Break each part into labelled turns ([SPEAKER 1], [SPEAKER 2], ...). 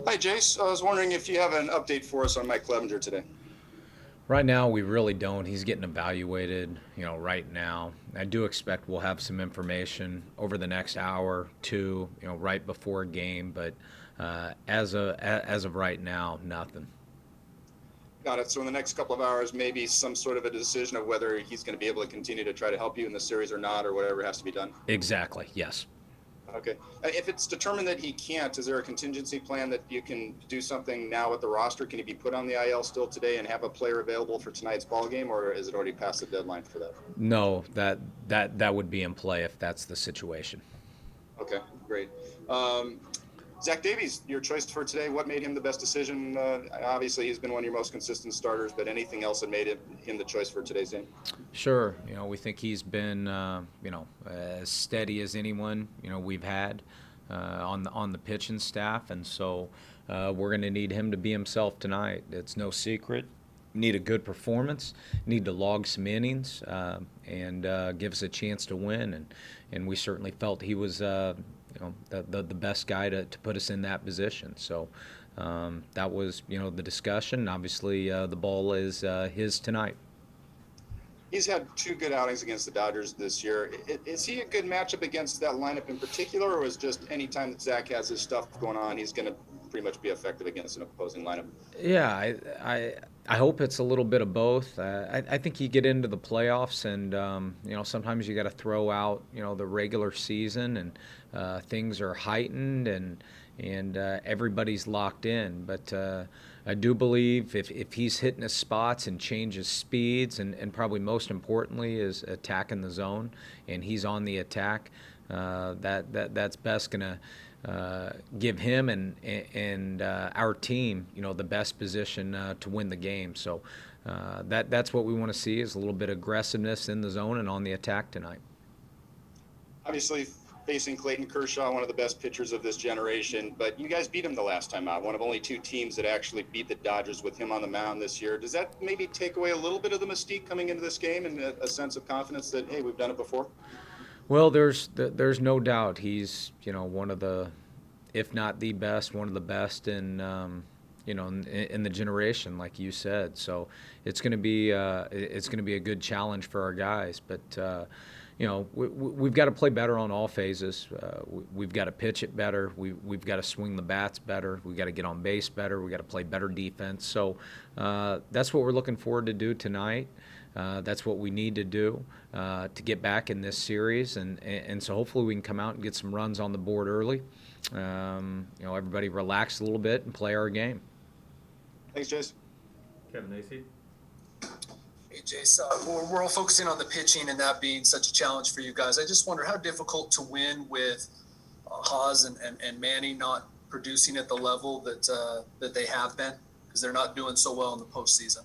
[SPEAKER 1] Hi, Jayce. I was wondering if you have an update for us on Mike Clevenger today.
[SPEAKER 2] Right now, we really don't. He's getting evaluated, right now. I do expect we'll have some information over the next hour, two, right before a game. But as of right now, nothing.
[SPEAKER 1] Got it. So in the next couple of hours, maybe some sort of a decision of whether he's going to be able to continue to try to help you in the series or not, or whatever has to be done.
[SPEAKER 2] Exactly. Yes.
[SPEAKER 1] Okay. If it's determined that he can't, is there a contingency plan that you can do something now with the roster? Can he be put on the IL still today and have a player available for tonight's ball game, or is it already past the deadline for that?
[SPEAKER 2] No, that would be in play if that's the situation.
[SPEAKER 1] Okay, great. Um, Zach Davies, your choice for today. What made him the best decision? Obviously, he's been one of your most consistent starters, but anything else that made him the choice for today's game?
[SPEAKER 2] Sure. We think he's been, as steady as anyone, we've had on the pitching staff, and so we're going to need him to be himself tonight. It's no secret. Need a good performance. Need to log some innings and give us a chance to win. And we certainly felt he was, the best guy to put us in that position. So that was, the discussion. Obviously, the ball is his tonight.
[SPEAKER 1] He's had two good outings against the Dodgers this year. Is he a good matchup against that lineup in particular, or is just any time that Zach has his stuff going on, he's going to pretty much be effective against an opposing lineup?
[SPEAKER 2] Yeah, I hope it's a little bit of both. I think you get into the playoffs, and sometimes you got to throw out the regular season, and things are heightened, and everybody's locked in. But I do believe if he's hitting his spots and changes speeds, and probably most importantly is attacking the zone, and he's on the attack, that's best gonna give him and our team, the best position to win the game. So that's what we want to see is a little bit of aggressiveness in the zone and on the attack tonight.
[SPEAKER 1] Obviously, facing Clayton Kershaw, one of the best pitchers of this generation, but you guys beat him the last time out. One of only two teams that actually beat the Dodgers with him on the mound this year. Does that maybe take away a little bit of the mystique coming into this game and a sense of confidence that, hey, we've done it before?
[SPEAKER 2] Well, there's no doubt he's one of the, if not the best, one of the best in the generation, like you said. So it's going to be a good challenge for our guys. But we've got to play better on all phases. We've got to pitch it better. We've got to swing the bats better. We've got to get on base better. We've got to play better defense. So that's what we're looking forward to do tonight. That's what we need to do to get back in this series, and so hopefully we can come out and get some runs on the board early. Everybody relax a little bit and play our game.
[SPEAKER 1] Thanks, Jace.
[SPEAKER 3] Kevin AC.
[SPEAKER 4] Hey, Jayce, we're all focusing on the pitching and that being such a challenge for you guys. I just wonder how difficult to win with Haas and Manny not producing at the level that they have been because they're not doing so well in the postseason.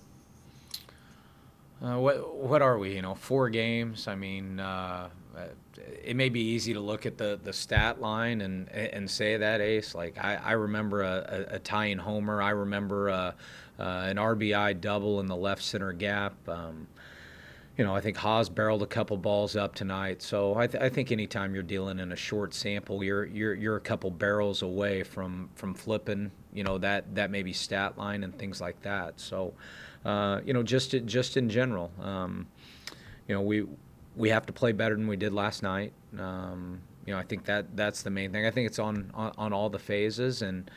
[SPEAKER 2] What are we? 4 games. I mean, it may be easy to look at the stat line and say that, Ace. Like I remember a tying homer. I remember an RBI double in the left center gap. I think Haas barreled a couple balls up tonight. So I think anytime you're dealing in a short sample, you're a couple barrels away from flipping. That maybe stat line and things like that. So just in general, we have to play better than we did last night. I think that's the main thing. I think it's on all the phases, and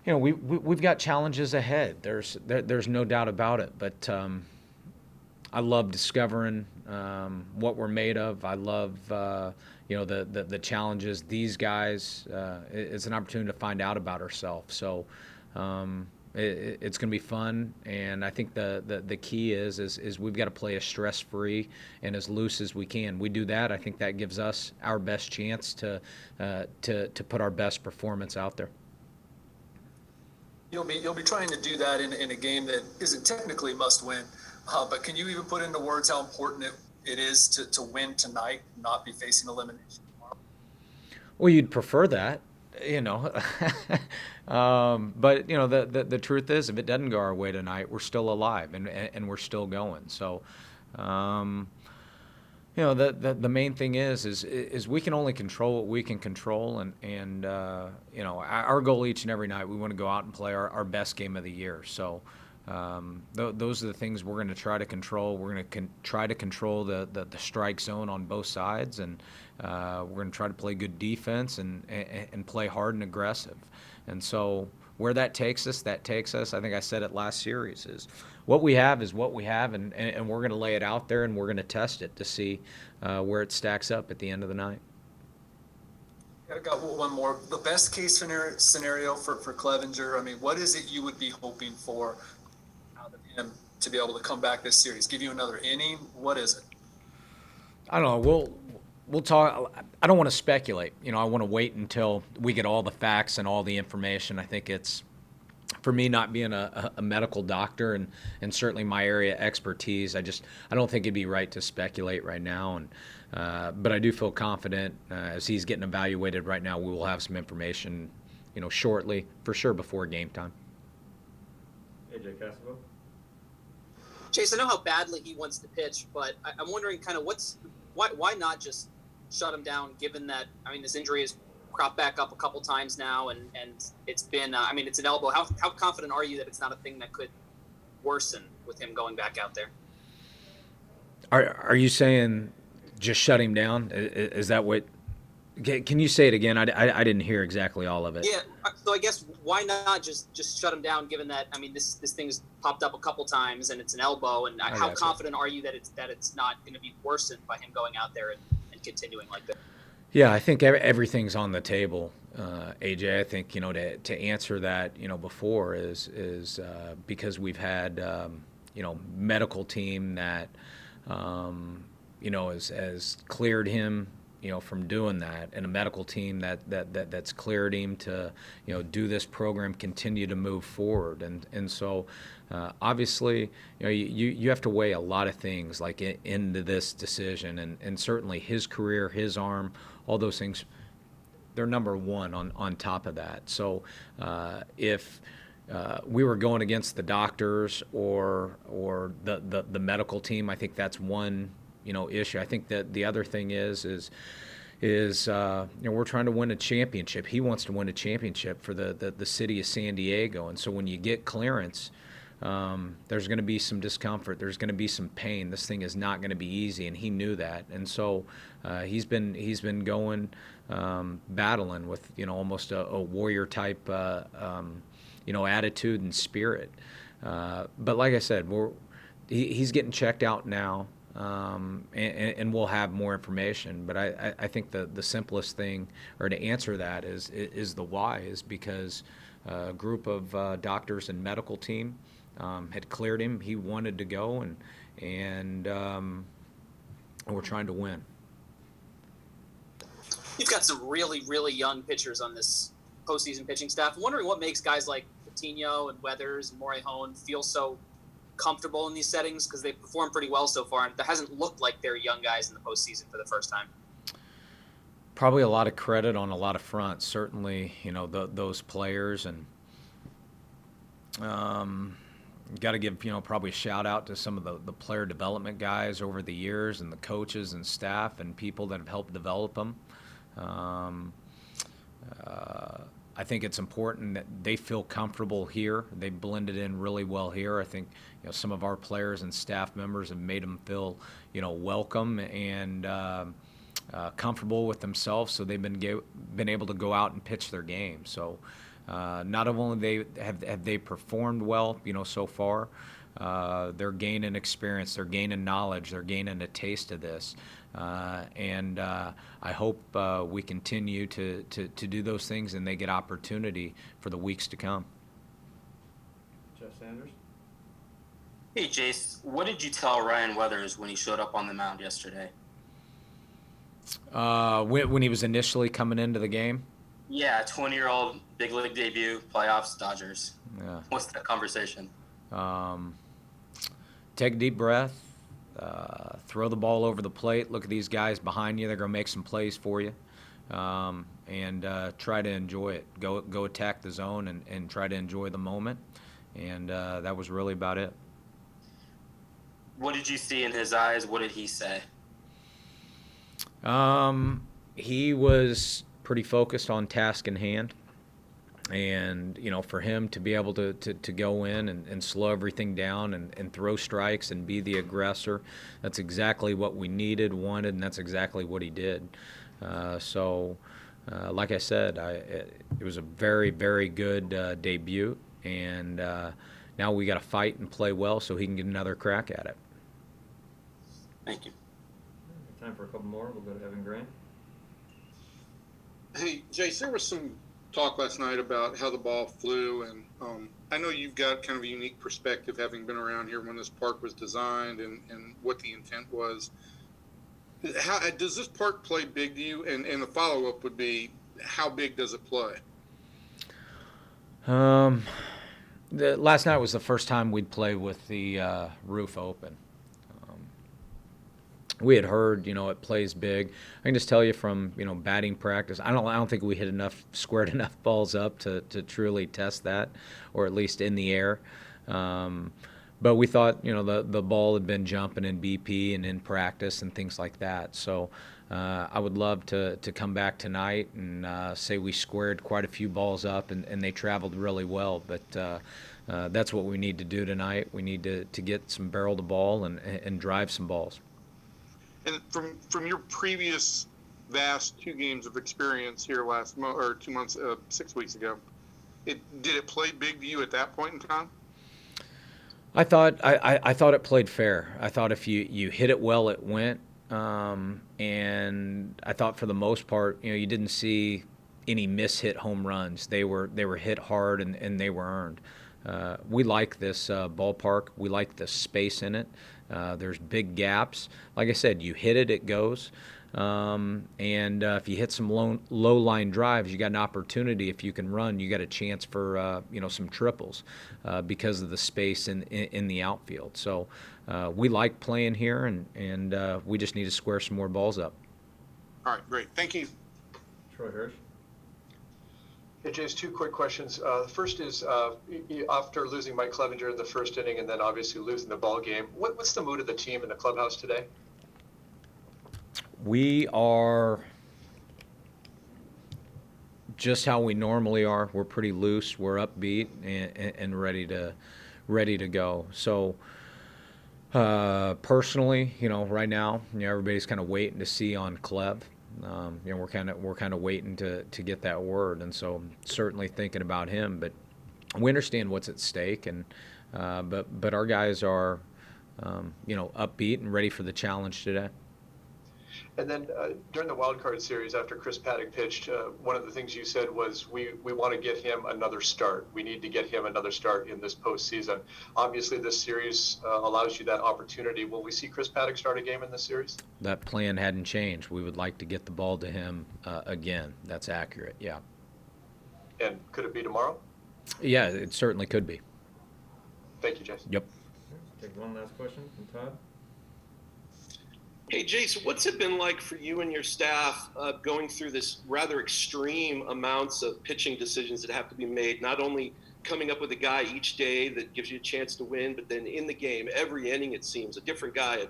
[SPEAKER 2] we've got challenges ahead. There's no doubt about it. But I love discovering what we're made of. I love the challenges. These guys, it's an opportunity to find out about ourselves. So it's going to be fun, and I think the key is we've got to play as stress-free and as loose as we can. We do that, I think that gives us our best chance to put our best performance out there.
[SPEAKER 4] You'll be trying to do that in a game that isn't technically must win, but can you even put into words how important it is to win tonight, not be facing elimination tomorrow?
[SPEAKER 2] Well, you'd prefer that, you know. But the truth is, if it doesn't go our way tonight, we're still alive and we're still going. So, The main thing is we can only control what we can control, and our goal each and every night, we want to go out and play our best game of the year. So those are the things we're going to try to control. We're going to try to control the strike zone on both sides, and we're going to try to play good defense and play hard and aggressive. And so where that takes us, I think I said it last series, is what we have is what we have, and we're going to lay it out there, and we're going to test it to see where it stacks up at the end of the night.
[SPEAKER 4] I got one more. The best case scenario for Clevenger, I mean, what is it you would be hoping for out of him to be able to come back this series? Give you another inning? What is it?
[SPEAKER 2] I don't know. We'll talk. I don't want to speculate. I want to wait until we get all the facts and all the information. I think it's, for me, not being a medical doctor and certainly my area of expertise, I don't think it'd be right to speculate right now. But I do feel confident as he's getting evaluated right now, we will have some information, shortly, for sure, before game time.
[SPEAKER 3] AJ Cassaville.
[SPEAKER 5] Jayce, I know how badly he wants to pitch, but I'm wondering kind of why not just shut him down, given that, this injury has cropped back up a couple times now, and it's been, it's an elbow. How confident are you that it's not a thing that could worsen with him going back out there?
[SPEAKER 2] Are you saying just shut him down? Is that what? Can you say it again? I didn't hear exactly all of it.
[SPEAKER 5] Yeah, so I guess why not just shut him down, given that this thing's popped up a couple times and it's an elbow, and how confident are you that it's not going to be worsened by him going out there and continuing like that?
[SPEAKER 2] Yeah, I think everything's on the table, AJ. I think to answer that before is because we've had medical team that has cleared him from doing that, and a medical team that's cleared him to do this program, continue to move forward, and so obviously you have to weigh a lot of things like into this decision, and certainly his career, his arm, all those things, they're number one on top of that. So if we were going against the doctors or the medical team, I think that's one issue. I think that the other thing is we're trying to win a championship. He wants to win a championship for the city of San Diego, and so when you get clearance, there's going to be some discomfort. There's going to be some pain. This thing is not going to be easy, and he knew that. And so he's been going battling with almost a warrior type attitude and spirit. But like I said, he's getting checked out now, and we'll have more information. But I think the simplest thing, or to answer that, is the why, is because a group of doctors and medical team had cleared him. He wanted to go, and we're trying to win.
[SPEAKER 5] You've got some really, really young pitchers on this postseason pitching staff. I'm wondering what makes guys like Coutinho and Weathers and Morejón feel so comfortable in these settings, because they perform pretty well so far, and it hasn't looked like they're young guys in the postseason for the first time.
[SPEAKER 2] Probably a lot of credit on a lot of fronts. Certainly, those players, and got to give probably a shout out to some of the player development guys over the years, and the coaches and staff and people that have helped develop them. I think it's important that they feel comfortable here. They blended in really well here. I think some of our players and staff members have made them feel welcome and comfortable with themselves. So they've been able to go out and pitch their game. So not only have they performed well so far, they're gaining experience, they're gaining knowledge, they're gaining a taste of this. And I hope we continue to do those things, and they get opportunity for the weeks to come.
[SPEAKER 3] Jeff Sanders.
[SPEAKER 6] Hey, Jayce, what did you tell Ryan Weathers when he showed up on the mound yesterday?
[SPEAKER 2] When he was initially coming into the game?
[SPEAKER 6] Yeah, 20-year-old, big league debut, playoffs, Dodgers.
[SPEAKER 2] Yeah.
[SPEAKER 6] What's that conversation?
[SPEAKER 2] Take a deep breath. Throw the ball over the plate. Look at these guys behind you. They're going to make some plays for you. And try to enjoy it. Go attack the zone and try to enjoy the moment. And that was really about it.
[SPEAKER 6] What did you see in his eyes? What did he say?
[SPEAKER 2] He was pretty focused on task in hand. And, for him to be able to go in and slow everything down and throw strikes and be the aggressor, that's exactly what we needed, wanted, and that's exactly what he did. Like I said, it was a very, very good debut. And now we got to fight and play well so he can get another crack at it.
[SPEAKER 6] Thank you.
[SPEAKER 3] Time for a couple more. We'll go to Evan Grant.
[SPEAKER 7] Hey, Jayce, there was some talk last night about how the ball flew, and I know you've got kind of a unique perspective having been around here when this park was designed and what the intent was. How does this park play big to you? And the follow-up would be, how big does it play?
[SPEAKER 2] Last night was the first time we'd play with the roof open. We had heard, it plays big. I can just tell you from, batting practice, I don't think we hit squared enough balls up to truly test that, or at least in the air. But we thought, the ball had been jumping in BP and in practice and things like that. So I would love to come back tonight and say we squared quite a few balls up and they traveled really well. But that's what we need to do tonight. We need to get some barrel to ball and drive some balls.
[SPEAKER 7] And from your previous vast 2 games of experience here last month or 2 months, 6 weeks ago, did it play big to you at that point in time?
[SPEAKER 2] I thought it played fair. I thought if you hit it well, it went. And I thought for the most part, you didn't see any miss-hit home runs. They were hit hard and they were earned. We like this ballpark. We like the space in it. There's big gaps. Like I said, you hit it, it goes. And if you hit some low line drives, you got an opportunity. If you can run, you got a chance for some triples because of the space in the outfield. So we like playing here, and we just need to square some more balls up.
[SPEAKER 7] All right, great. Thank you.
[SPEAKER 3] Troy Hirsch.
[SPEAKER 8] Hey, Jayce, 2 quick questions. The first is, after losing Mike Clevenger in the first inning and then obviously losing the ball game, what's the mood of the team in the clubhouse today?
[SPEAKER 2] We are just how we normally are. We're pretty loose. We're upbeat and ready to go. So personally, right now, everybody's kind of waiting to see on Clev. We're kind of waiting to get that word, and so certainly thinking about him. But we understand what's at stake, and but our guys are upbeat and ready for the challenge today.
[SPEAKER 8] And then during the wild card series, after Chris Paddock pitched, one of the things you said was we want to get him another start. We need to get him another start in this postseason. Obviously, this series allows you that opportunity. Will we see Chris Paddock start a game in this series?
[SPEAKER 2] That plan hadn't changed. We would like to get the ball to him again. That's accurate, yeah.
[SPEAKER 8] And could it be tomorrow?
[SPEAKER 2] Yeah, it certainly could be.
[SPEAKER 8] Thank you, Jayce.
[SPEAKER 2] Yep.
[SPEAKER 3] Let's take one last question from Todd.
[SPEAKER 9] Hey, Jayce, what's it been like for you and your staff going through this rather extreme amounts of pitching decisions that have to be made, not only coming up with a guy each day that gives you a chance to win, but then in the game, every inning, it seems, a different guy,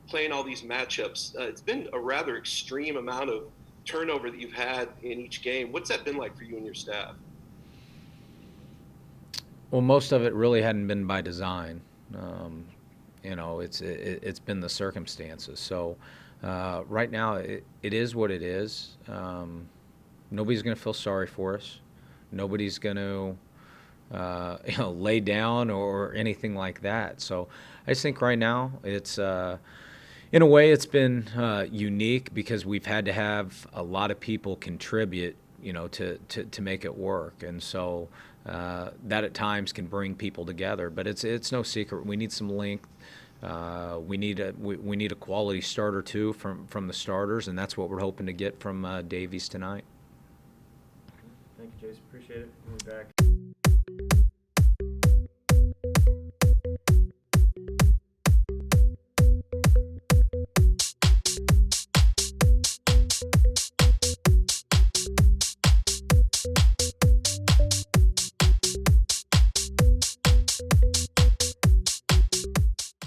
[SPEAKER 9] playing all these matchups. It's been a rather extreme amount of turnover that you've had in each game. What's that been like for you and your staff?
[SPEAKER 2] Well, most of it really hadn't been by design. It's been the circumstances. So right now it is what it is. Nobody's going to feel sorry for us. Nobody's going to lay down or anything like that. So I just think right now it's in a way it's been unique because we've had to have a lot of people contribute to make it work. And so that at times can bring people together, but it's no secret. We need some length. We need a quality starter too from the starters, and that's what we're hoping to get from Davies tonight.
[SPEAKER 3] Thank you, Jayce. Appreciate it. We'll be back.